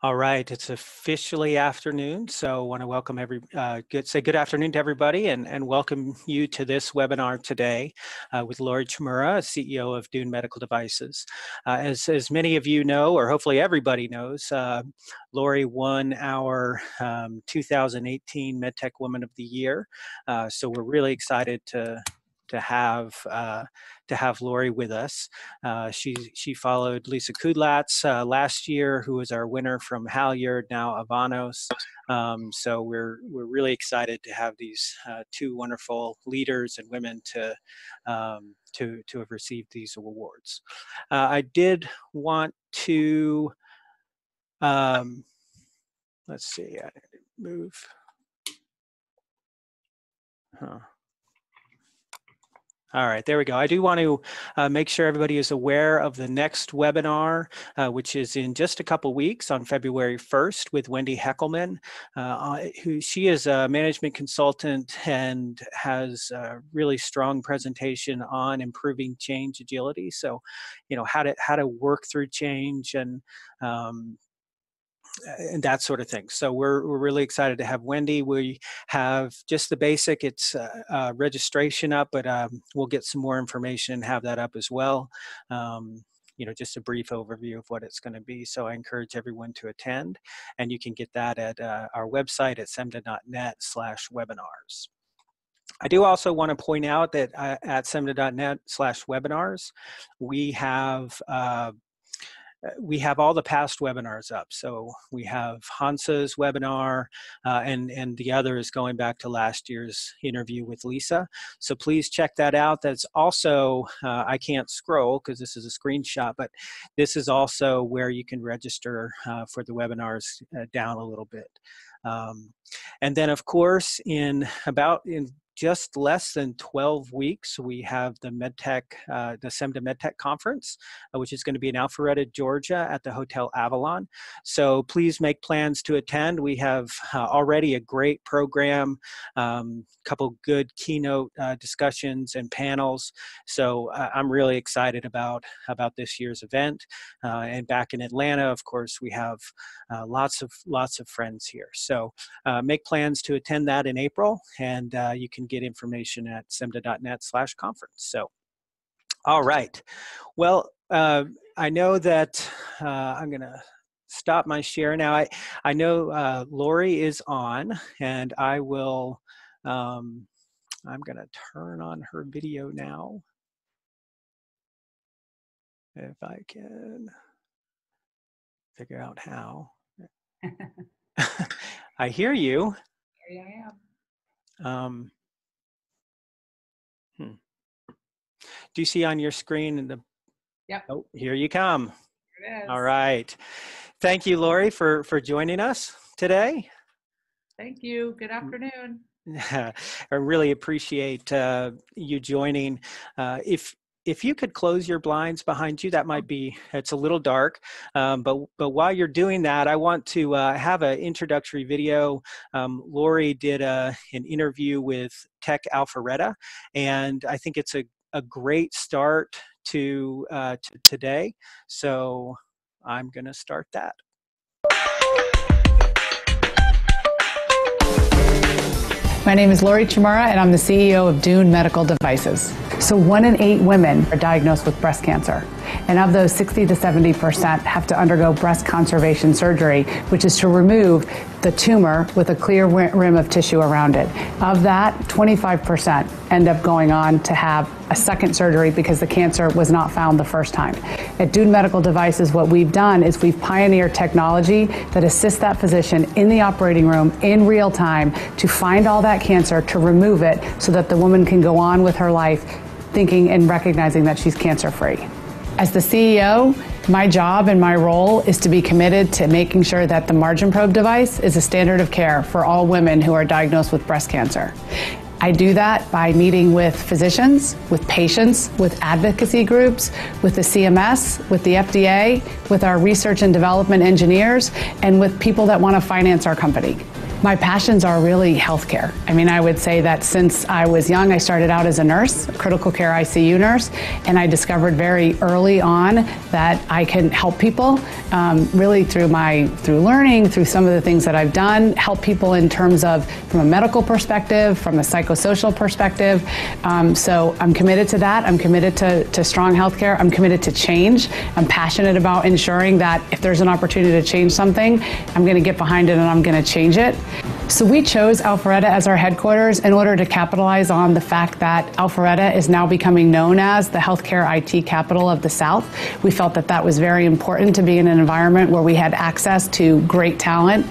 All right, it's officially afternoon, so I want to welcome good afternoon to everybody, and welcome you to this webinar today with Lori Chmura, CEO of Dune Medical Devices. As many of you know, or hopefully everybody knows, Lori won our 2018 Medtech Woman of the Year, so we're really excited to have Lori with us. She followed Lisa Kudlatz last year, who was our winner from Halyard, now Avanos. So we're really excited to have these two wonderful leaders and women to have received these awards. I did want to let's see. I move. All right, there we go. I do want to make sure everybody is aware of the next webinar, which is in just a couple weeks on February 1st with Wendy Heckelman, she is a management consultant and has a really strong presentation on improving change agility. So, you know, how to work through change and that sort of thing. So we're really excited to have Wendy. We have just the basic, it's registration up, but we'll get some more information and have that up as well. You know, just a brief overview of what it's going to be. So I encourage everyone to attend, and you can get that at our website at semda.net/webinars. I do also want to point out that at semda.net/webinars, we have all the past webinars up. So we have Hansa's webinar and the other is going back to last year's interview with Lisa. So please check that out. That's also, I can't scroll because this is a screenshot, but this is also where you can register for the webinars down a little bit. And then of course, in just less than 12 weeks, we have the Medtech, the SEMDA Medtech Conference, which is going to be in Alpharetta, Georgia at the Hotel Avalon. So please make plans to attend. We have already a great program, couple good keynote discussions and panels. So I'm really excited about this year's event. And back in Atlanta, of course, we have lots of friends here. So make plans to attend that in April, and you can get information at semda.net/conference. So, all right. Well, I know that I'm going to stop my share now. I know Lori is on, and I will, I'm going to turn on her video now. If I can figure out how. I hear you. Here I am. Do you see on your screen in the? Yep. Oh, here you come. Here it is. All right. Thank you, Lori, for joining us today. Thank you. Good afternoon. I really appreciate you joining. If you could close your blinds behind you, that might be, it's a little dark, but while you're doing that, I want to have an introductory video. Lori did an interview with Tech Alpharetta, and I think it's a great start to today. So I'm going to start that. My name is Lori Chmura, and I'm the CEO of Dune Medical Devices. So 1 in 8 women are diagnosed with breast cancer. And of those, 60 to 70% have to undergo breast conservation surgery, which is to remove the tumor with a clear rim of tissue around it. Of that, 25% end up going on to have a second surgery because the cancer was not found the first time. At Dune Medical Devices, what we've done is we've pioneered technology that assists that physician in the operating room in real time to find all that cancer, to remove it, so that the woman can go on with her life thinking and recognizing that she's cancer-free. As the CEO, my job and my role is to be committed to making sure that the margin probe device is a standard of care for all women who are diagnosed with breast cancer. I do that by meeting with physicians, with patients, with advocacy groups, with the CMS, with the FDA, with our research and development engineers, and with people that want to finance our company. My passions are really healthcare. I mean, I would say that since I was young, I started out as a nurse, a critical care ICU nurse, and I discovered very early on that I can help people really through learning, through some of the things that I've done, help people in terms of from a medical perspective, from a psychosocial perspective. So I'm committed to that. I'm committed to strong healthcare. I'm committed to change. I'm passionate about ensuring that if there's an opportunity to change something, I'm going to get behind it and I'm going to change it. So we chose Alpharetta as our headquarters in order to capitalize on the fact that Alpharetta is now becoming known as the healthcare IT capital of the South. We felt that that was very important to be in an environment where we had access to great talent,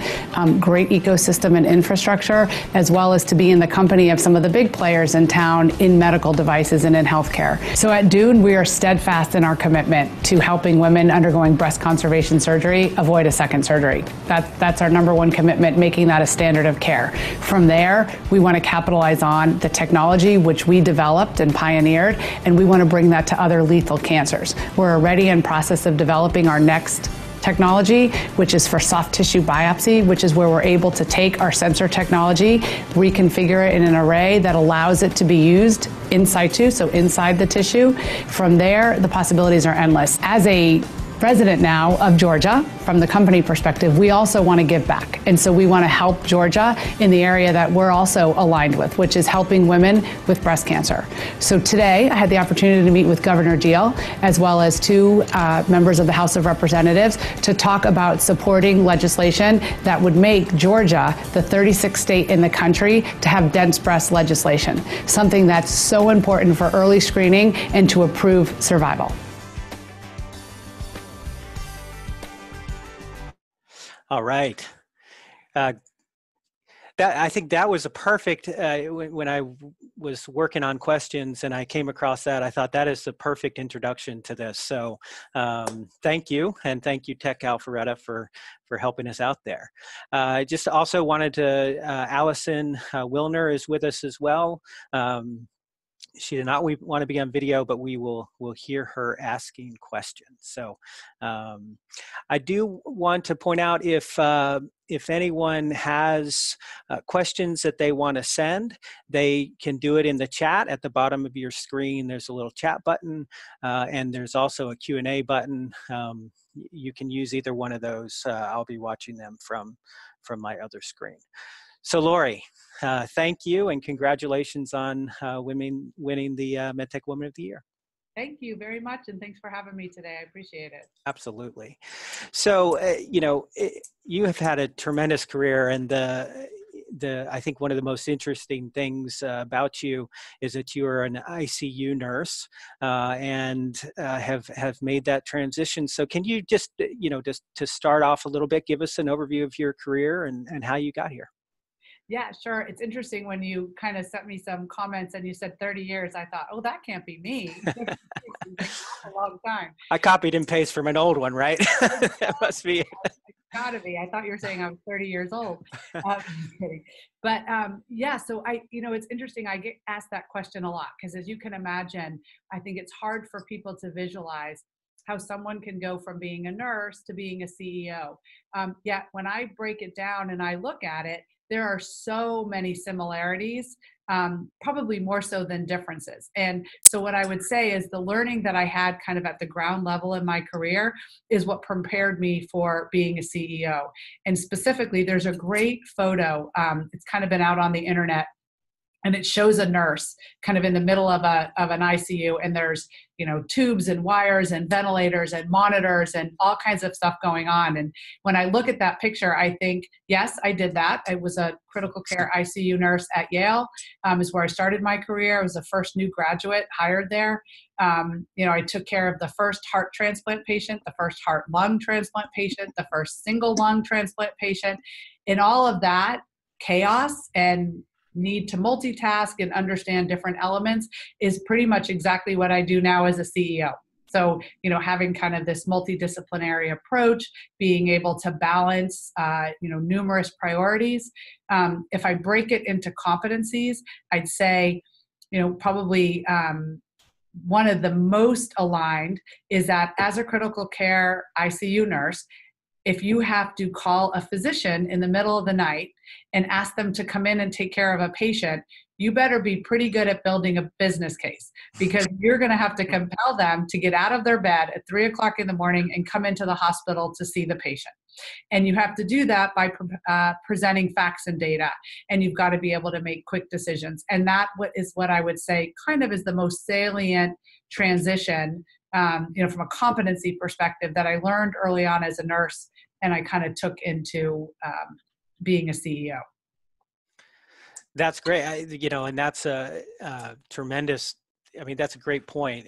great ecosystem and infrastructure, as well as to be in the company of some of the big players in town in medical devices and in healthcare. So at Dune, we are steadfast in our commitment to helping women undergoing breast conservation surgery avoid a second surgery. That's our number one commitment, making that a standard of care. From there, we want to capitalize on the technology which we developed and pioneered, and we want to bring that to other lethal cancers. We're already in process of developing our next technology, which is for soft tissue biopsy, which is where we're able to take our sensor technology, reconfigure it in an array that allows it to be used in situ, so inside the tissue. From there, the possibilities are endless. As a resident now of Georgia, from the company perspective, we also want to give back. And so we want to help Georgia in the area that we're also aligned with, which is helping women with breast cancer. So today, I had the opportunity to meet with Governor Deal, as well as two members of the House of Representatives, to talk about supporting legislation that would make Georgia the 36th state in the country to have dense breast legislation, something that's so important for early screening and to improve survival. All right. I think that was a perfect, when I was working on questions and I came across that, I thought that is the perfect introduction to this. So thank you. And thank you, Tech Alpharetta, for helping us out there. I just also wanted to, Allison Wilner is with us as well. She did not want to be on video, but we'll hear her asking questions. So I do want to point out if anyone has questions that they want to send, they can do it in the chat at the bottom of your screen. There's a little chat button, and there's also a Q&A button. You can use either one of those. I'll be watching them from my other screen. So Lori, thank you and congratulations on winning the Medtech Woman of the Year. Thank you very much, and thanks for having me today. I appreciate it. Absolutely. So, you have had a tremendous career, and I think one of the most interesting things about you is that you are an ICU nurse and have made that transition. So can you just to start off a little bit, give us an overview of your career and how you got here? Yeah, sure. It's interesting when you kind of sent me some comments and you said 30 years, I thought, oh, that can't be me. It's a long time. I copied and pasted from an old one, right? That must be it. It's gotta be. I thought you were saying I was 30 years old. But yeah, so it's interesting. I get asked that question a lot because as you can imagine, I think it's hard for people to visualize how someone can go from being a nurse to being a CEO. Yet when I break it down and I look at it, there are so many similarities, probably more so than differences. And so what I would say is the learning that I had kind of at the ground level in my career is what prepared me for being a CEO. And specifically, there's a great photo. It's kind of been out on the internet. And it shows a nurse kind of in the middle of an ICU, and there's tubes and wires and ventilators and monitors and all kinds of stuff going on. And when I look at that picture, I think, yes, I did that. I was a critical care ICU nurse at Yale, is where I started my career. I was the first new graduate hired there. I took care of the first heart transplant patient, the first heart lung transplant patient, the first single lung transplant patient, and all of that chaos and need to multitask and understand different elements is pretty much exactly what I do now as a CEO. So, having kind of this multidisciplinary approach, being able to balance, numerous priorities. If I break it into competencies, I'd say, probably one of the most aligned is that as a critical care ICU nurse, if you have to call a physician in the middle of the night and ask them to come in and take care of a patient, you better be pretty good at building a business case, because you're going to have to compel them to get out of their bed at 3 o'clock in the morning and come into the hospital to see the patient. And you have to do that by presenting facts and data. And you've got to be able to make quick decisions. And that is what I would say kind of is the most salient transition, from a competency perspective, that I learned early on as a nurse, and I kind of took into being a CEO. That's great. And that's a tremendous, that's a great point,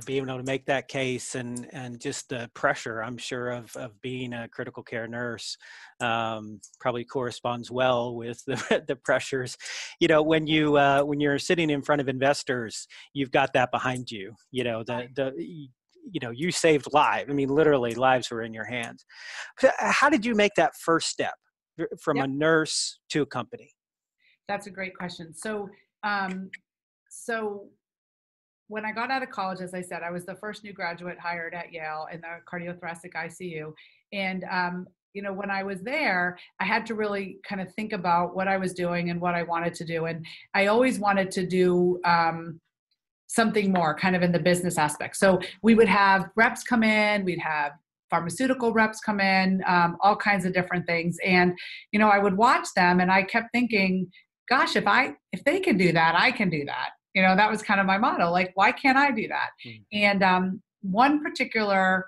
being able to make that case, and just the pressure, I'm sure, of being a critical care nurse probably corresponds well with the pressures. When you're sitting in front of investors, you've got that behind you, you saved lives. Literally lives were in your hands. How did you make that first step from a nurse to a company? That's a great question. So when I got out of college, as I said, I was the first new graduate hired at Yale in the cardiothoracic ICU. And, when I was there, I had to really kind of think about what I was doing and what I wanted to do. And I always wanted to do something more kind of in the business aspect. So we would have reps come in, we'd have pharmaceutical reps come in, all kinds of different things. And, I would watch them, and I kept thinking, gosh, if they can do that, I can do that. That was kind of my motto. Like, why can't I do that? And one particular,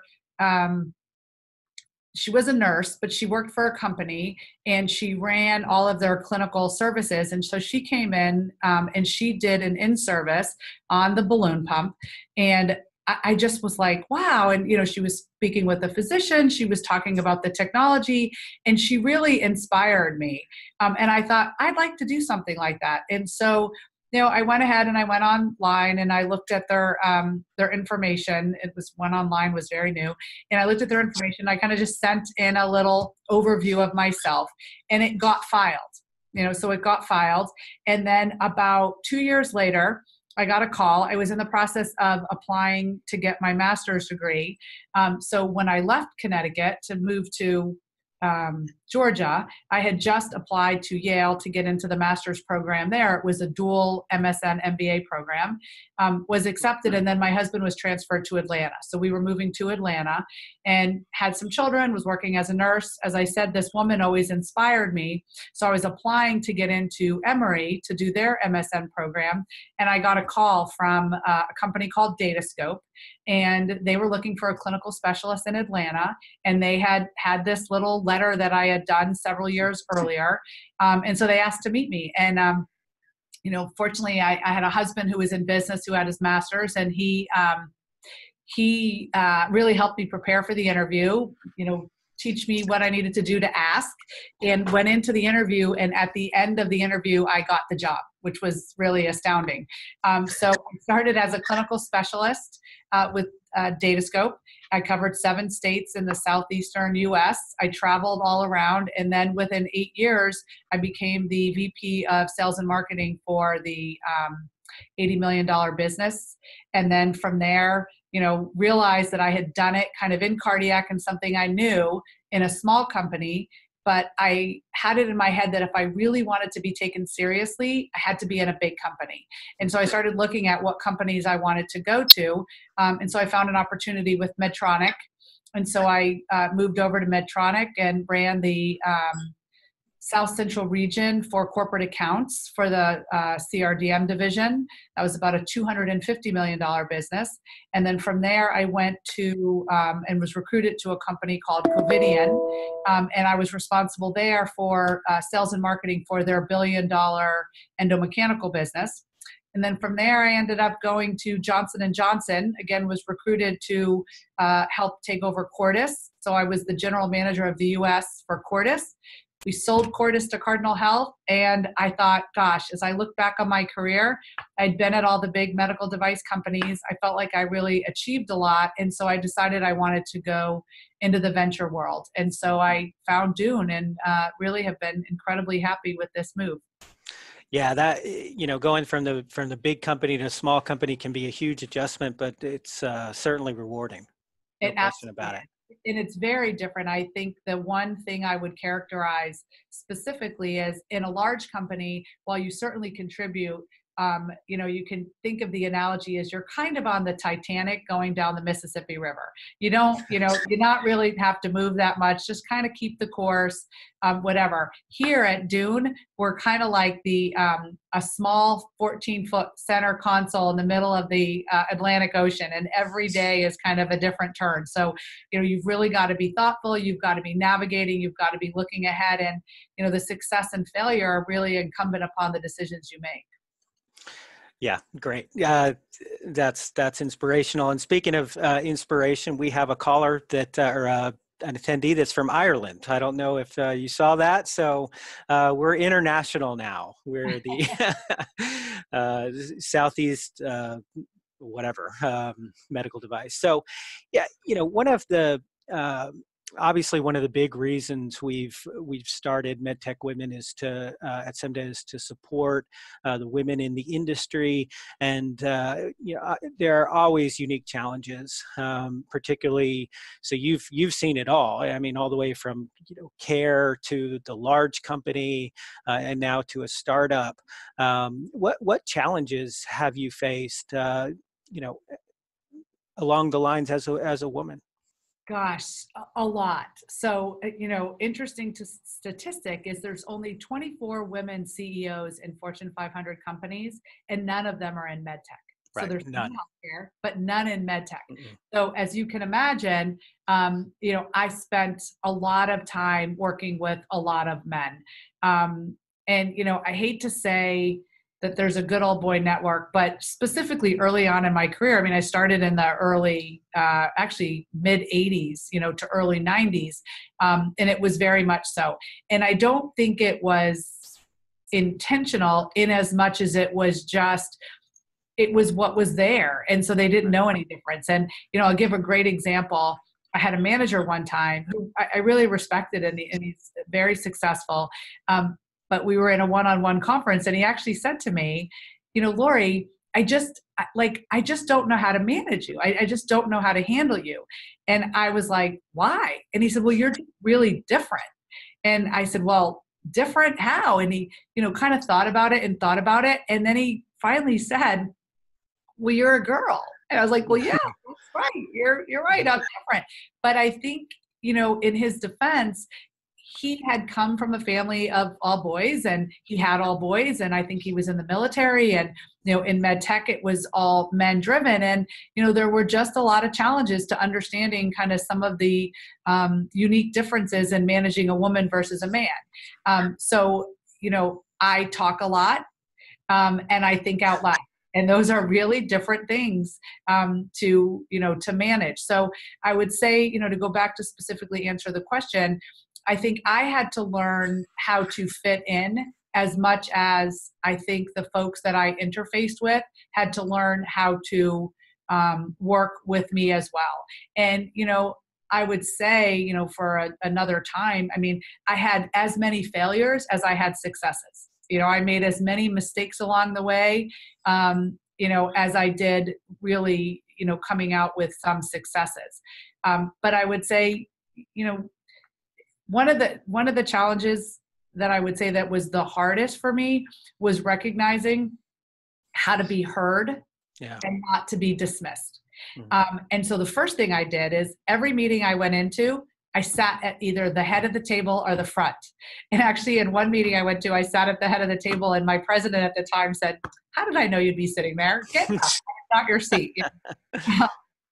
she was a nurse, but she worked for a company, and she ran all of their clinical services. And so she came in and she did an in-service on the balloon pump. And I just was like, wow. And, she was speaking with the physician, she was talking about the technology, and she really inspired me. And I thought, I'd like to do something like that. And so, I went ahead and I went online and I looked at their information. Went online, was very new. And I looked at their information. I kind of just sent in a little overview of myself, and it got filed, so it got filed. And then about 2 years later, I got a call. I was in the process of applying to get my master's degree. So when I left Connecticut to move to Georgia, I had just applied to Yale to get into the master's program there. It was a dual MSN MBA program, was accepted. And then my husband was transferred to Atlanta. So we were moving to Atlanta and had some children, was working as a nurse. As I said, this woman always inspired me. So I was applying to get into Emory to do their MSN program. And I got a call from a company called Datascope, and they were looking for a clinical specialist in Atlanta. And they had this little letter that I had done several years earlier. And so they asked to meet me. And, fortunately, I had a husband who was in business, who had his master's, and he really helped me prepare for the interview, teach me what I needed to do to ask, and went into the interview. And at the end of the interview, I got the job, which was really astounding. So I started as a clinical specialist with Datascope. I covered 7 states in the southeastern U.S. I traveled all around. And then within 8 years, I became the VP of sales and marketing for the $80 million business. And then from there, realized that I had done it kind of in cardiac and something I knew in a small company. But I had it in my head that if I really wanted to be taken seriously, I had to be in a big company. And so I started looking at what companies I wanted to go to. And so I found an opportunity with Medtronic. And so I moved over to Medtronic and ran the South Central region for corporate accounts for the CRDM division. That was about a $250 million business. And then from there, I went to and was recruited to a company called Covidien. And I was responsible there for sales and marketing for their $1 billion endomechanical business. And then from there, I ended up going to Johnson & Johnson, again, was recruited to help take over Cordis. So I was the general manager of the US for Cordis. We sold Cordis to Cardinal Health, and I thought, gosh, as I look back on my career, I'd been at all the big medical device companies. I felt like I really achieved a lot, and so I decided I wanted to go into the venture world. And so I found Dune, and really have been incredibly happy with this move. Yeah, that, going from the big company to a small company can be a huge adjustment, but it's certainly rewarding. No question about it. and it's very different. I think the one thing I would characterize specifically is in a large company, while you certainly contribute, you can think of the analogy as you're kind of on the Titanic going down the Mississippi River. You don't, you not really have to move that much, just kind of keep the course, whatever. Here at Dune, we're kind of like a small 14-foot center console in the middle of the Atlantic Ocean, and every day is kind of a different turn. So, you've really got to be thoughtful. You've got to be navigating. You've got to be looking ahead, and, the success and failure are really incumbent upon the decisions you make. Yeah, great. That's inspirational. And speaking of inspiration, we have a caller that, or an attendee that's from Ireland. I don't know if you saw that. So we're international now. We're the Southeast, medical device. So, yeah, one of the obviously, one of the big reasons we've started Medtech Women is at SEMDA is to support the women in the industry, and there are always unique challenges, particularly. So you've seen it all. I mean, all the way from care to the large company, and now to a startup. What challenges have you faced? Along the lines as a woman. Gosh, a lot. So, interesting statistic is there's only 24 women CEOs in Fortune 500 companies, and none of them are in medtech. Right, so there's none healthcare, but none in medtech. Mm-mm. So as you can imagine, I spent a lot of time working with a lot of men. And, I hate to say that there's a good old boy network, but specifically early on in my career, I mean, I started in the early, actually mid 80s, to early 90s. And it was very much so. And I don't think it was intentional in as much as it was what was there. And so they didn't know any difference. And, I'll give a great example. I had a manager one time who I really respected, and he's very successful. But we were in a one-on-one conference, and he actually said to me, Lori, I just don't know how to manage you. I just don't know how to handle you. And I was like, why? And he said, well, you're really different. And I said, well, different how? And he, kind of thought about it. And then he finally said, well, you're a girl. And I was like, well, yeah, that's right. You're right. I'm different. But I think, in his defense, he had come from a family of all boys, and he had all boys. And I think he was in the military, and, in med tech, it was all men driven. And, there were just a lot of challenges to understanding kind of some of the unique differences in managing a woman versus a man. So, I talk a lot, and I think out loud. And those are really different things to manage. So I would say, to go back to specifically answer the question, I think I had to learn how to fit in as much as I think the folks that I interfaced with had to learn how to work with me as well. And, I would say, for another time, I mean, I had as many failures as I had successes. I made as many mistakes along the way, as I did really, coming out with some successes. But I would say, one of the challenges that I would say that was the hardest for me was recognizing how to be heard and not to be dismissed. Mm-hmm. And so the first thing I did is every meeting I went into, I sat at either the head of the table or the front. And actually in one meeting I went to, I sat at the head of the table, and my president at the time said, how did I know you'd be sitting there? Get up, it's not your seat.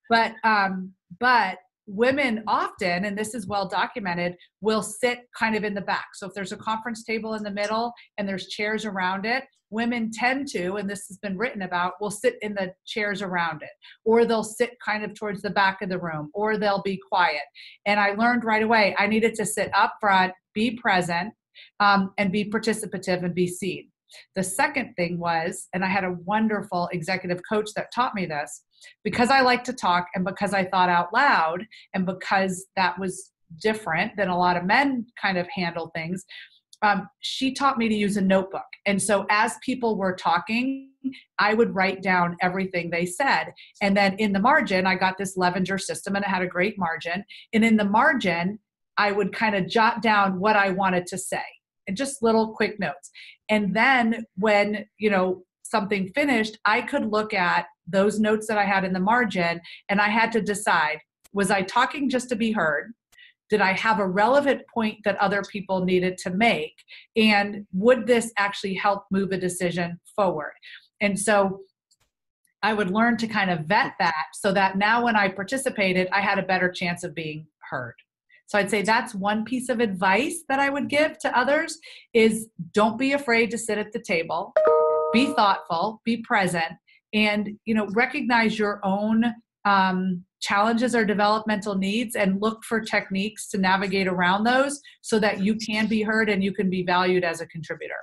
But women often, and this is well documented, will sit kind of in the back. So if there's a conference table in the middle and there's chairs around it, women tend to, and this has been written about, will sit in the chairs around it, or they'll sit kind of towards the back of the room, or they'll be quiet. And I learned right away, I needed to sit up front, be present, and be participative and be seen. The second thing was, and I had a wonderful executive coach that taught me this, because I like to talk, and because I thought out loud, and because that was different than a lot of men kind of handle things, she taught me to use a notebook. And so as people were talking, I would write down everything they said. And then in the margin, I got this Levenger system and it had a great margin. And in the margin, I would kind of jot down what I wanted to say and just little quick notes. And then when, something finished, I could look at those notes that I had in the margin and I had to decide, was I talking just to be heard? Did I have a relevant point that other people needed to make? And would this actually help move a decision forward? And so I would learn to kind of vet that so that now when I participated, I had a better chance of being heard. So I'd say that's one piece of advice that I would give to others is don't be afraid to sit at the table, be thoughtful, be present, and recognize your own challenges or developmental needs and look for techniques to navigate around those so that you can be heard and you can be valued as a contributor.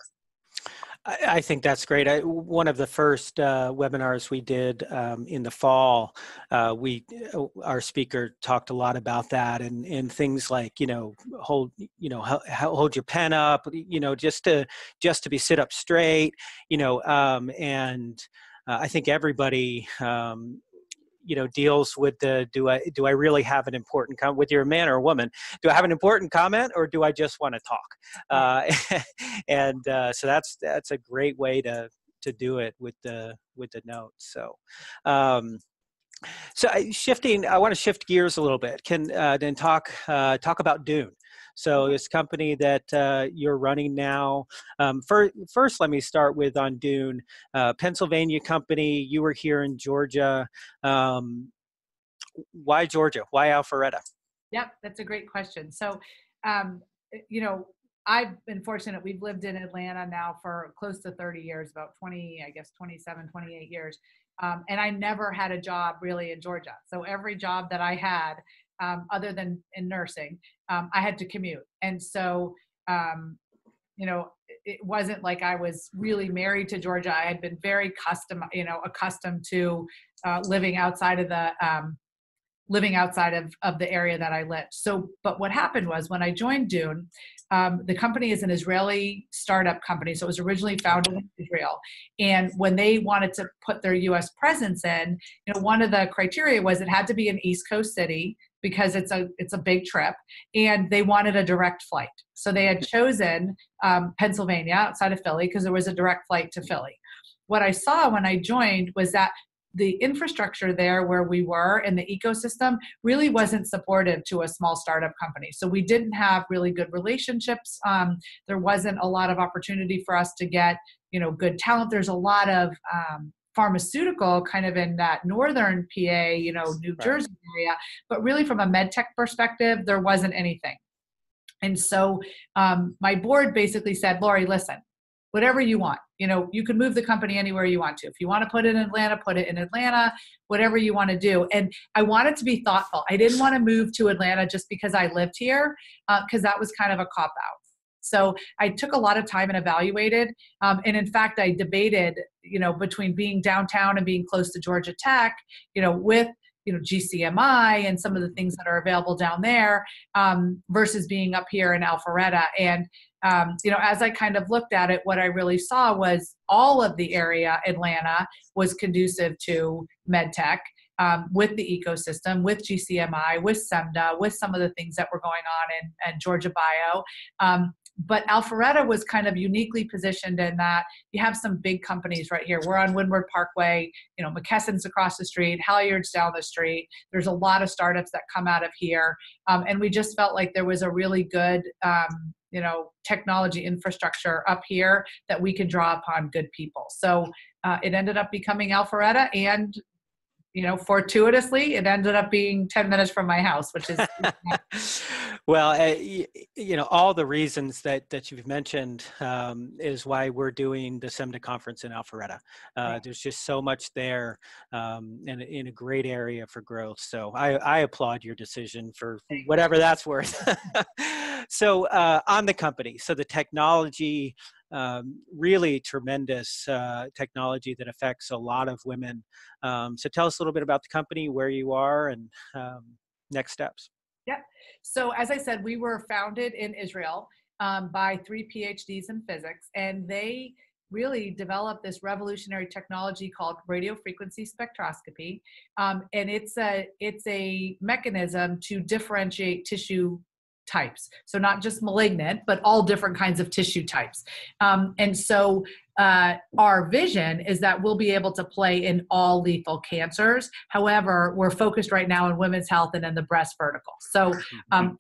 I think that's great. One of the first webinars we did in the fall, our speaker talked a lot about that and things like hold your pen up, just to be sit up straight, and I think everybody deals with do I really have an important comment? Whether you're a man or a woman, do I have an important comment or do I just want to talk? So that's a great way to do it with the notes. So shifting, I want to shift gears a little bit. Can then talk about Dune. So this company that you're running now. First, let me start with on Dune, Pennsylvania company. You were here in Georgia. Why Georgia? Why Alpharetta? Yep, that's a great question. So, I've been fortunate. We've lived in Atlanta now for close to 30 years, about 27, 28 years. And I never had a job really in Georgia. So every job that I had, other than in nursing, I had to commute. And so, it wasn't like I was really married to Georgia. I had been very accustomed to living outside of the area that I lived. So, but what happened was when I joined Dune, the company is an Israeli startup company. So it was originally founded in Israel. And when they wanted to put their US presence in, one of the criteria was it had to be an East Coast city because it's a big trip, and they wanted a direct flight. So they had chosen Pennsylvania outside of Philly because there was a direct flight to Philly. What I saw when I joined was that the infrastructure there where we were in the ecosystem really wasn't supportive to a small startup company. So we didn't have really good relationships. There wasn't a lot of opportunity for us to get, good talent. There's a lot of pharmaceutical kind of in that northern PA, New Jersey area, but really from a medtech perspective, there wasn't anything. And so my board basically said, Lori, listen, whatever you want, you can move the company anywhere you want to. If you want to put it in Atlanta, put it in Atlanta, whatever you want to do. And I wanted to be thoughtful. I didn't want to move to Atlanta just because I lived here, because that was kind of a cop-out. So I took a lot of time and evaluated. And in fact, I debated, between being downtown and being close to Georgia Tech, with GCMI and some of the things that are available down there, versus being up here in Alpharetta. And as I kind of looked at it, what I really saw was all of the area, Atlanta, was conducive to medtech, with the ecosystem, with GCMI, with SEMDA, with some of the things that were going on in Georgia Bio. But Alpharetta was kind of uniquely positioned in that you have some big companies right here. We're on Windward Parkway, McKesson's across the street, Halyard's down the street. There's a lot of startups that come out of here. And we just felt like there was a really good, technology infrastructure up here that we could draw upon good people. So it ended up becoming Alpharetta, and fortuitously, it ended up being 10 minutes from my house, which is well, all the reasons that you've mentioned is why we're doing the SEMDA conference in Alpharetta. There's just so much there, and in a great area for growth. So I applaud your decision for whatever that's worth. So on the company, so the technology, really tremendous technology that affects a lot of women. So tell us a little bit about the company, where you are, and next steps. Yeah. So as I said, we were founded in Israel by 3 PhDs in physics, and they really developed this revolutionary technology called radiofrequency spectroscopy. And it's a mechanism to differentiate tissue types. So not just malignant, but all different kinds of tissue types. And so our vision is that we'll be able to play in all lethal cancers. However, we're focused right now on women's health and in the breast vertical. So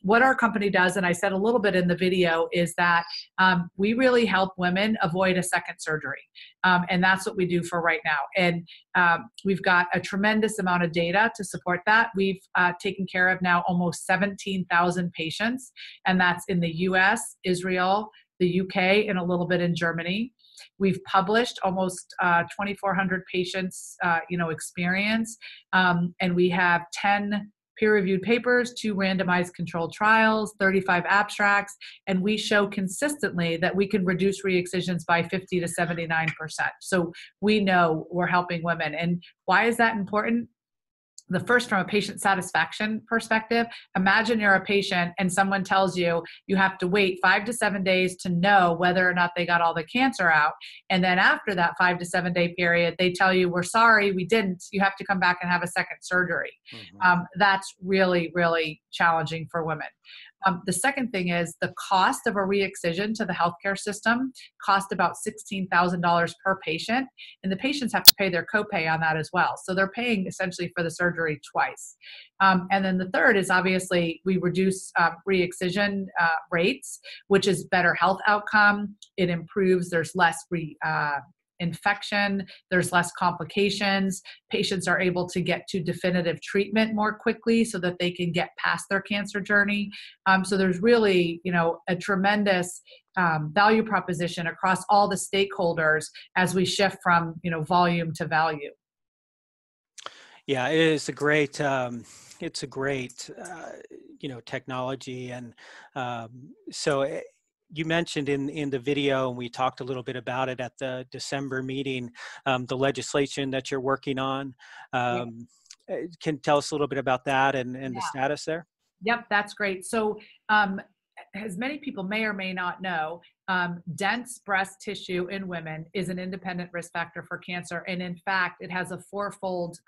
what our company does, and I said a little bit in the video, is that we really help women avoid a second surgery. And that's what we do for right now. And we've got a tremendous amount of data to support that. We've taken care of now almost 17,000 patients, and that's in the US, Israel, the UK, and a little bit in Germany. We've published almost 2,400 patients, experience, and we have 10 peer-reviewed papers, 2 randomized controlled trials, 35 abstracts, and we show consistently that we can reduce re-excisions by 50 to 79%. So we know we're helping women. And why is that important? The first, from a patient satisfaction perspective, imagine you're a patient and someone tells you you have to wait 5 to 7 days to know whether or not they got all the cancer out. And then after that 5 to 7 day period, they tell you, we're sorry, we didn't. You have to come back and have a second surgery. That's really, really challenging for women. The second thing is the cost of a re-excision to the healthcare system cost about $16,000 per patient, and the patients have to pay their copay on that as well. So they're paying essentially for the surgery twice. And then the third is obviously we reduce re-excision rates, which is better health outcome. It improves, there's less infection, there's less complications. Patients are able to get to definitive treatment more quickly so that they can get past their cancer journey. So there's really, a tremendous value proposition across all the stakeholders as we shift from, volume to value. Yeah, it is a great, technology. And so you mentioned in the video, and we talked a little bit about it at the December meeting, the legislation that you're working on. Can you tell us a little bit about that and the status there? Yep, that's great. So as many people may or may not know, dense breast tissue in women is an independent risk factor for cancer. And in fact, it has a 4-fold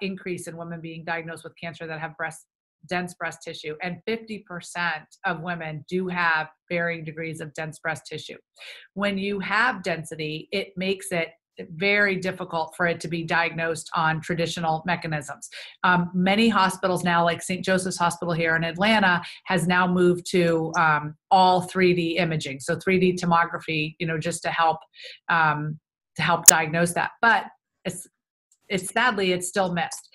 increase in women being diagnosed with cancer that have dense breast tissue, and 50% of women do have varying degrees of dense breast tissue. When you have density, it makes it very difficult for it to be diagnosed on traditional mechanisms. Many hospitals now, like St. Joseph's Hospital here in Atlanta, has now moved to all 3D imaging, so 3D tomography, just to help diagnose that. But it's sadly, it's still missed.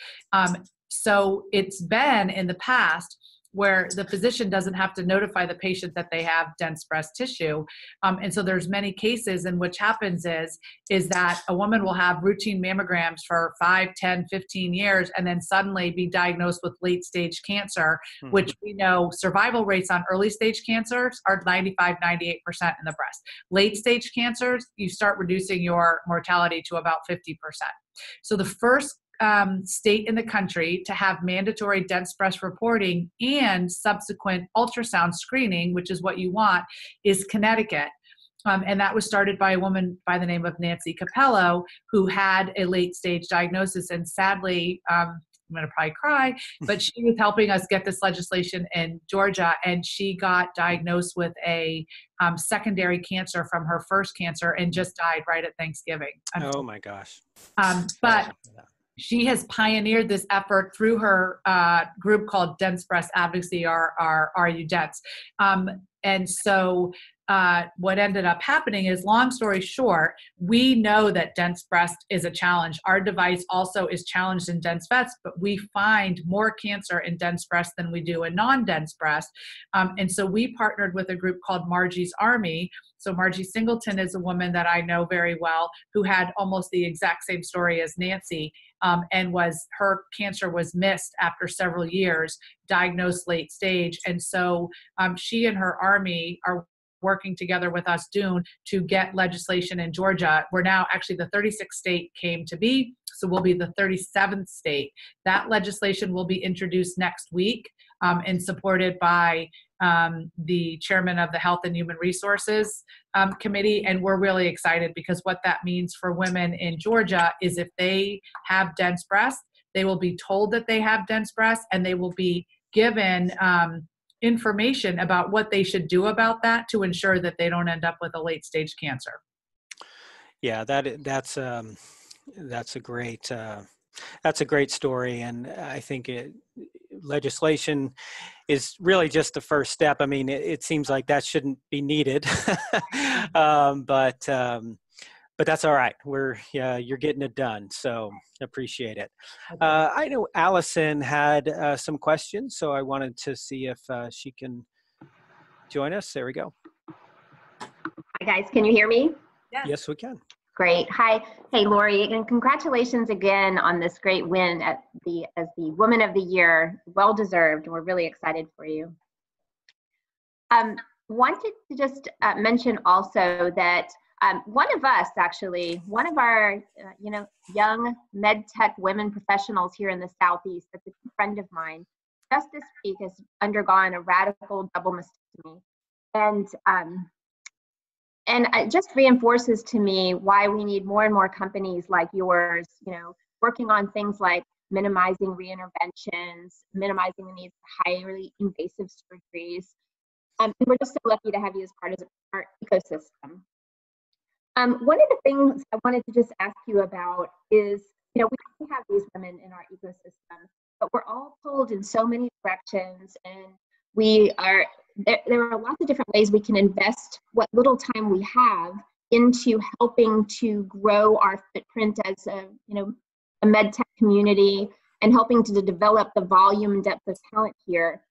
So it's been in the past where the physician doesn't have to notify the patient that they have dense breast tissue. And so there's many cases in which happens is that a woman will have routine mammograms for 5, 10, 15 years, and then suddenly be diagnosed with late stage cancer, which we know survival rates on early stage cancers are 95, 98% in the breast. Late stage cancers, you start reducing your mortality to about 50%. So the first state in the country to have mandatory dense breast reporting and subsequent ultrasound screening, which is what you want, is Connecticut. And that was started by a woman by the name of Nancy Capello, who had a late stage diagnosis. And sadly, I'm going to probably cry, but she was helping us get this legislation in Georgia, and she got diagnosed with a secondary cancer from her first cancer and just died right at Thanksgiving. Oh my gosh. But she has pioneered this effort through her group called Dense Breast Advocacy, or RU Dense. And so what ended up happening is, long story short, we know that dense breast is a challenge. Our device also is challenged in dense breast, but we find more cancer in dense breast than we do in non-dense breast. And so we partnered with a group called Margie's Army. So Margie Singleton is a woman that I know very well, who had almost the exact same story as Nancy, and her cancer was missed after several years, diagnosed late stage. And so she and her army are working together with us, Dune, to get legislation in Georgia. We're now actually the 36th state came to be, so we'll be the 37th state. That legislation will be introduced next week and supported by the chairman of the Health and Human Resources Committee. And we're really excited because what that means for women in Georgia is if they have dense breasts, they will be told that they have dense breasts, and they will be given information about what they should do about that to ensure that they don't end up with a late stage cancer. Yeah, that's a great story, and I think legislation is really just the first step. I mean, it seems like that shouldn't be needed, but that's all right. You're getting it done, so appreciate it. I know Allison had some questions, so I wanted to see if she can join us. There we go. Hi guys, can you hear me? Yes, we can. Great. Hi. Hey, Lori, and congratulations again on this great win as the Woman of the Year. Well deserved. We're really excited for you. Wanted to just mention also that one of our young Medtech women professionals here in the Southeast, that's a good friend of mine, just this week has undergone a radical double mastectomy. And it just reinforces to me why we need more and more companies like yours, working on things like minimizing reinterventions, minimizing the need for highly invasive surgeries. And we're just so lucky to have you as part of our ecosystem. One of the things I wanted to just ask you about is, we have these women in our ecosystem, but we're all pulled in so many directions, and there are lots of different ways we can invest what little time we have into helping to grow our footprint as a medtech community and helping to develop the volume and depth of talent here.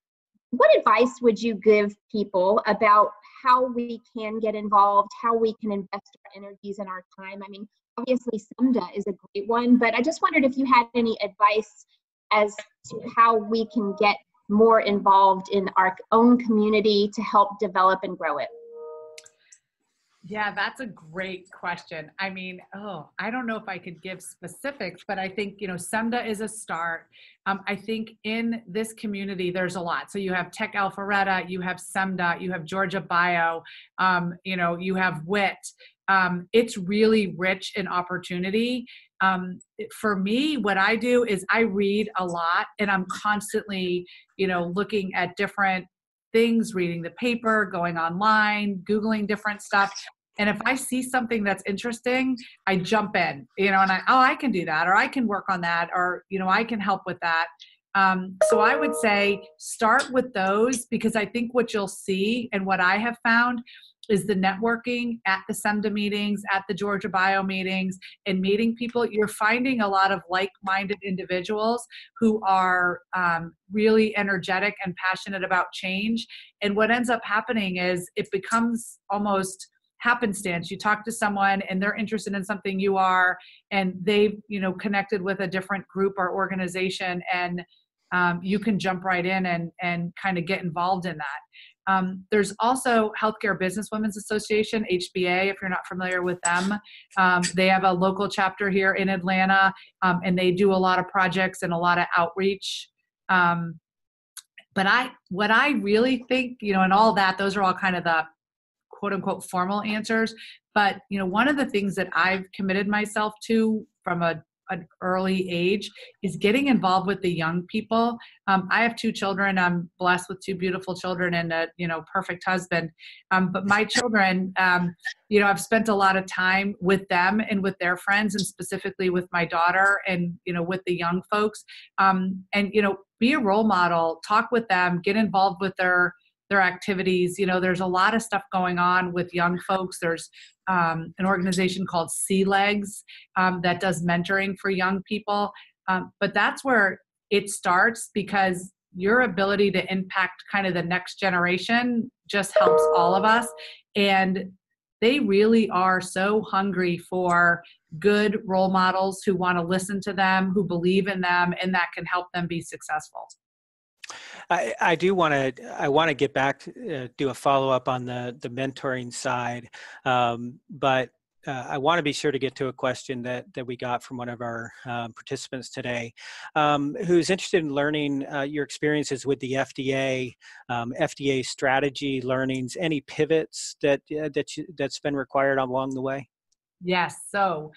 What advice would you give people about how we can get involved, how we can invest our energies and our time? I mean, obviously SEMDA is a great one, but I just wondered if you had any advice as to how we can get more involved in our own community to help develop and grow it. Yeah, that's a great question. I mean, I don't know if I could give specifics, but I think, SEMDA is a start. I think in this community, there's a lot. So you have Tech Alpharetta, you have SEMDA, you have Georgia Bio, you have WIT. It's really rich in opportunity. For me, what I do is I read a lot, and I'm constantly, looking at different things, reading the paper, going online, Googling different stuff. And if I see something that's interesting, I jump in, and I can do that, or I can work on that, or, I can help with that. So I would say start with those, because I think what you'll see and what I have found is the networking at the SEMDA meetings, at the Georgia Bio meetings, and meeting people. You're finding a lot of like-minded individuals who are really energetic and passionate about change. And what ends up happening is it becomes almost happenstance. You talk to someone and they're interested in something you are, and they've connected with a different group or organization, and you can jump right in and kind of get involved in that. There's also Healthcare Businesswomen's Association, HBA, if you're not familiar with them. They have a local chapter here in Atlanta, and they do a lot of projects and a lot of outreach. But what I really think, and all that, those are all kind of the quote unquote formal answers. But, one of the things that I've committed myself to from an early age is getting involved with the young people. I have 2 children. I'm blessed with 2 beautiful children and a, perfect husband. But my children, I've spent a lot of time with them and with their friends, and specifically with my daughter and, with the young folks. And, be a role model, talk with them, get involved with their activities. There's a lot of stuff going on with young folks. There's an organization called Sea Legs that does mentoring for young people. But that's where it starts, because your ability to impact kind of the next generation just helps all of us. And they really are so hungry for good role models who want to listen to them, who believe in them, and that can help them be successful. I want to get back to do a follow-up on the mentoring side, but I want to be sure to get to a question that we got from one of our participants today, who's interested in learning your experiences with the FDA, FDA strategy learnings, any pivots that's been required along the way. Yes. So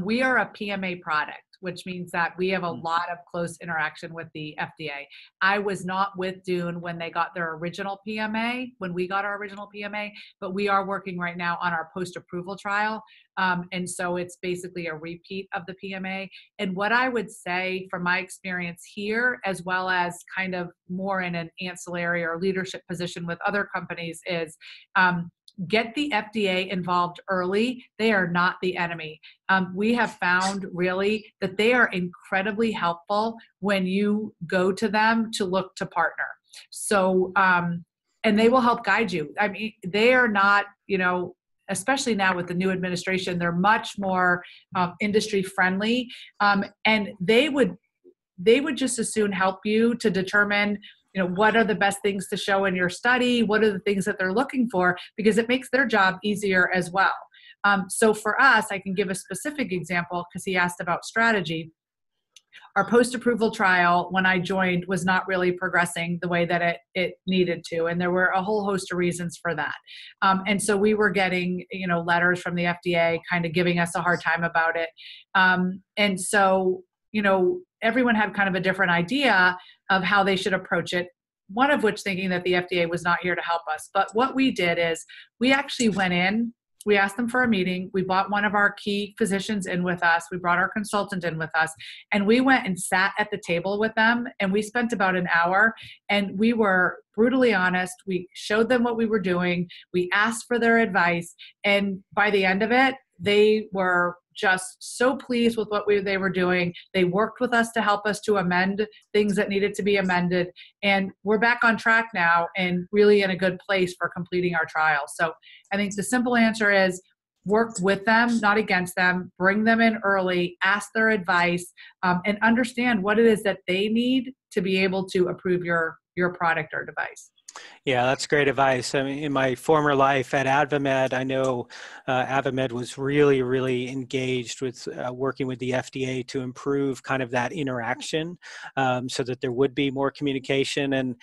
we are a PMA product, which means that we have a lot of close interaction with the FDA. I was not with Dune when they got their original PMA, when we got our original PMA, but we are working right now on our post-approval trial. And so it's basically a repeat of the PMA. And what I would say from my experience here, as well as kind of more in an ancillary or leadership position with other companies, is get the FDA involved early. They are not the enemy. We have found really that they are incredibly helpful when you go to them to look to partner. So, and they will help guide you. I mean, they are not, especially now with the new administration, they're much more industry friendly. And they would just as soon help you to determine what are the best things to show in your study? What are the things that they're looking for? Because it makes their job easier as well. So for us, I can give a specific example because he asked about strategy. Our post-approval trial, when I joined, was not really progressing the way that it needed to. And there were a whole host of reasons for that. And so we were getting, letters from the FDA kind of giving us a hard time about it. And so, everyone had kind of a different idea of how they should approach it, one of which thinking that the FDA was not here to help us. But what we did is we actually went in, we asked them for a meeting, we brought one of our key physicians in with us, we brought our consultant in with us, and we went and sat at the table with them, and we spent about an hour, and we were brutally honest. We showed them what we were doing, we asked for their advice, and by the end of it, they were just so pleased with what they were doing. They worked with us to help us to amend things that needed to be amended. And we're back on track now and really in a good place for completing our trial. So I think the simple answer is work with them, not against them, bring them in early, ask their advice, and understand what it is that they need to be able to approve your product or device. Yeah, that's great advice. I mean, in my former life at AdvaMed, I know AdvaMed was really, really engaged with working with the FDA to improve kind of that interaction so that there would be more communication and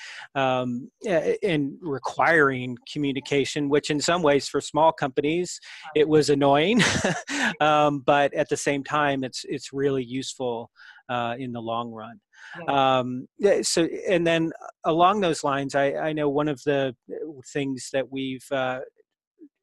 requiring communication, which in some ways for small companies, it was annoying. But at the same time, it's really useful in the long run. So, and then along those lines, I know one of the things that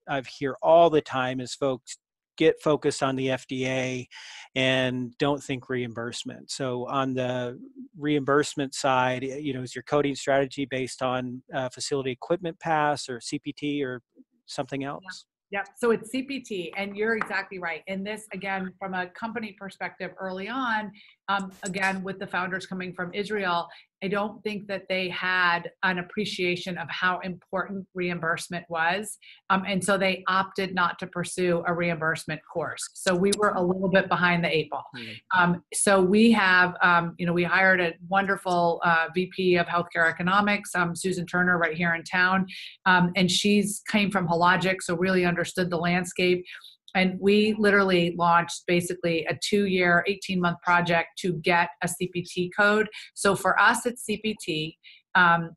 I've hear all the time is folks get focused on the FDA and don't think reimbursement. So on the reimbursement side, is your coding strategy based on facility equipment pass or CPT or something else? Yeah. So it's CPT, and you're exactly right. And this, again, from a company perspective early on, again, with the founders coming from Israel, I don't think that they had an appreciation of how important reimbursement was. And so they opted not to pursue a reimbursement course. So we were a little bit behind the eight ball. So we have, we hired a wonderful VP of healthcare economics, Susan Turner, right here in town. And she's came from Hologic, so really understood the landscape. And we literally launched basically a 2-year, 18-month project to get a CPT code. So for us, it's CPT.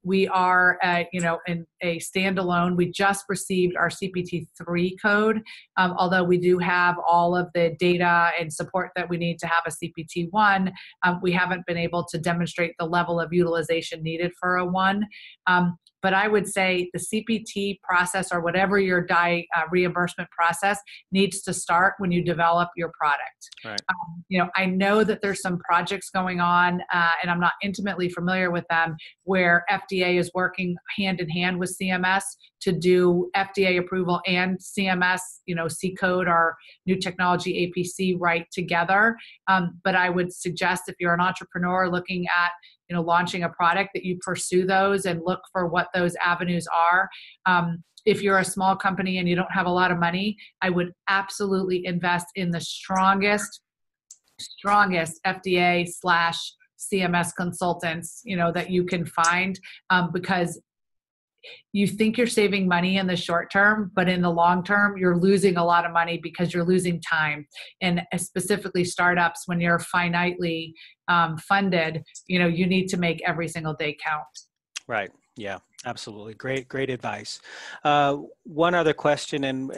We are, in a standalone. We just received our CPT 3 code, although we do have all of the data and support that we need to have a CPT 1. We haven't been able to demonstrate the level of utilization needed for a 1. But I would say the CPT process or whatever your reimbursement process needs to start when you develop your product. Right. I know that there's some projects going on, and I'm not intimately familiar with them, where FDA is working hand in hand with CMS to do FDA approval and CMS, C-code or new technology APC right together. But I would suggest if you're an entrepreneur looking at launching a product, that you pursue those and look for what those avenues are. If you're a small company and you don't have a lot of money, I would absolutely invest in the strongest FDA/CMS consultants, that you can find, because you think you're saving money in the short term, but in the long term, you're losing a lot of money because you're losing time. And specifically startups, when you're finitely funded, you need to make every single day count. Right. Yeah, absolutely. Great advice. One other question, and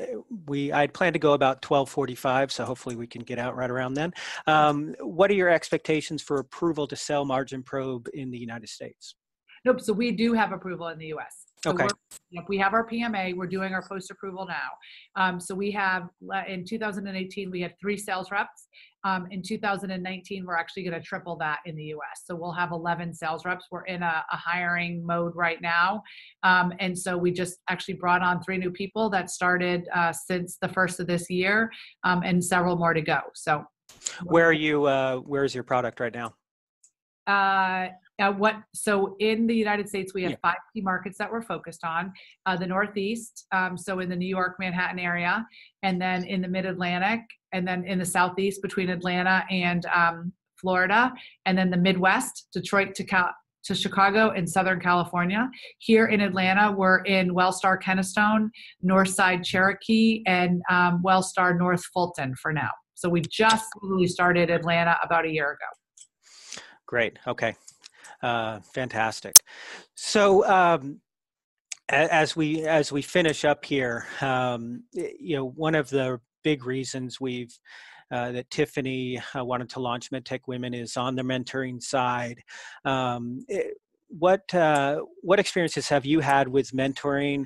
I'd planned to go about 12:45, so hopefully we can get out right around then. What are your expectations for approval to sell Margin Probe in the United States? Nope. So we do have approval in the U.S. So Okay. we have our PMA. We're doing our post-approval now. So we have, in 2018, we had 3 sales reps. In 2019, we're actually going to triple that in the U.S. So we'll have 11 sales reps. We're in a hiring mode right now. And so we just actually brought on 3 new people that started since the first of this year, and several more to go. So where are you, where is your product right now? So in the United States, we have 5 key markets that we're focused on. The Northeast, so in the New York, Manhattan area, and then in the Mid-Atlantic, and then in the Southeast between Atlanta and Florida, and then the Midwest, Detroit to Chicago, and Southern California. Here in Atlanta, we're in Wellstar, Kennestone, Northside, Cherokee, and Wellstar, North Fulton for now. So we just really started Atlanta about a year ago. Great. Okay. Fantastic. So as we finish up here, one of the big reasons that Tiffany wanted to launch Medtech Women is on the mentoring side. What experiences have you had with mentoring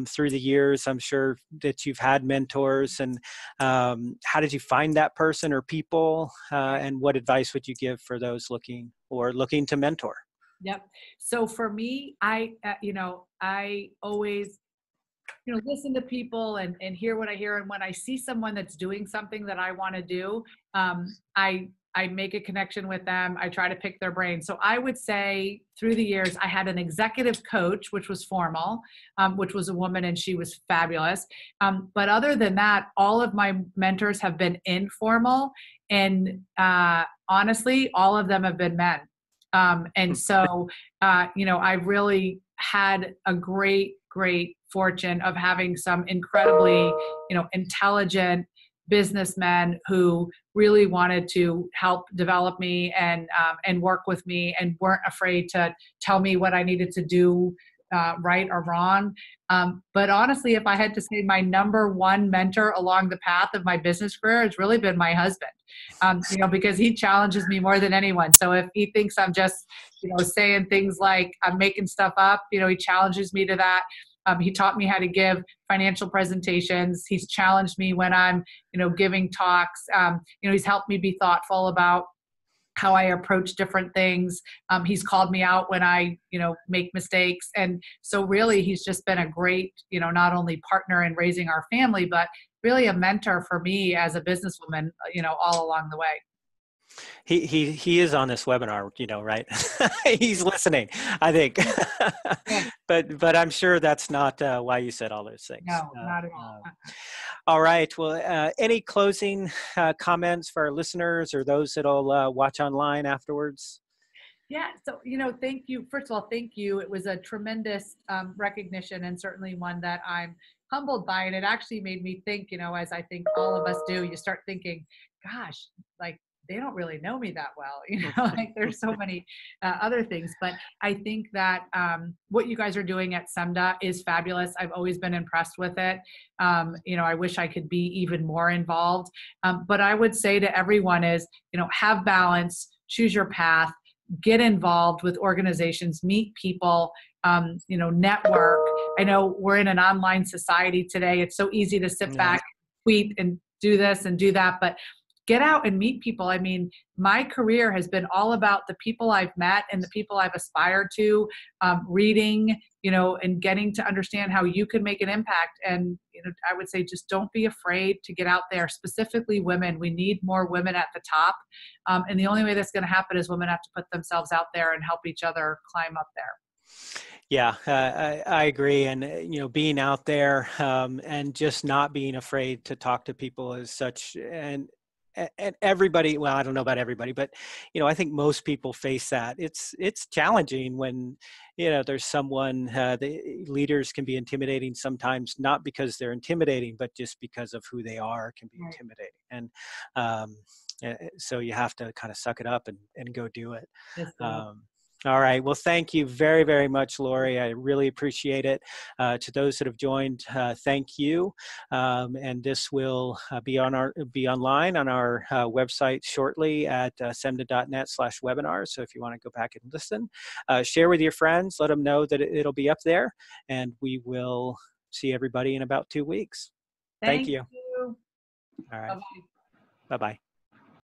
through the years? I'm sure that you've had mentors, and how did you find that person or people? And what advice would you give for those looking to mentor? Yep. So for me, I always listen to people and hear what I hear. And when I see someone that's doing something that I want to do, I make a connection with them. I try to pick their brain. So I would say through the years, I had an executive coach, which was formal, which was a woman, and she was fabulous. But other than that, all of my mentors have been informal. And honestly, all of them have been men. And so, I really had a great fortune of having some incredibly, intelligent businessmen who really wanted to help develop me and work with me, and weren't afraid to tell me what I needed to do, right or wrong. But honestly, if I had to say my number one mentor along the path of my business career, has really been my husband, because he challenges me more than anyone. So if he thinks I'm just, saying things like I'm making stuff up, he challenges me to that. He taught me how to give financial presentations. He's challenged me when I'm, giving talks. He's helped me be thoughtful about how I approach different things. He's called me out when I, make mistakes. And so really, he's just been a great, not only partner in raising our family, but really a mentor for me as a businesswoman, all along the way. He is on this webinar, right? He's listening, I think. But I'm sure that's not why you said all those things. No, not at all. All right. Well, any closing comments for our listeners or those that'll watch online afterwards? Yeah. So, thank you. First of all, thank you. It was a tremendous recognition, and certainly one that I'm humbled by. And it actually made me think, as I think all of us do, you start thinking, gosh, like, they don't really know me that well, like there's so many other things. But I think that what you guys are doing at SEMDA is fabulous. I've always been impressed with it. I wish I could be even more involved. But I would say to everyone is, have balance, choose your path, get involved with organizations, meet people, network. I know we're in an online society today. It's so easy to sit back, tweet, and do this and do that, but get out and meet people. I mean, my career has been all about the people I've met and the people I've aspired to, reading, and getting to understand how you can make an impact. And, I would say just don't be afraid to get out there, specifically women. We need more women at the top. And the only way that's going to happen is women have to put themselves out there and help each other climb up there. Yeah, I agree. And, being out there and just not being afraid to talk to people is such, and and everybody, well, I don't know about everybody, but I think most people face that. It's challenging when there's someone, the leaders can be intimidating sometimes, not because they're intimidating, but just because of who they are can be Right. intimidating. And so you have to kind of suck it up and go do it. Yes, All right. Well, thank you very, very much, Lori. I really appreciate it. To those that have joined, thank you. And this will be online on our website shortly at semda.net/webinars. So if you want to go back and listen, share with your friends, let them know that it'll be up there, and we will see everybody in about 2 weeks. Thank you. you. All right. Bye-bye. Bye-bye.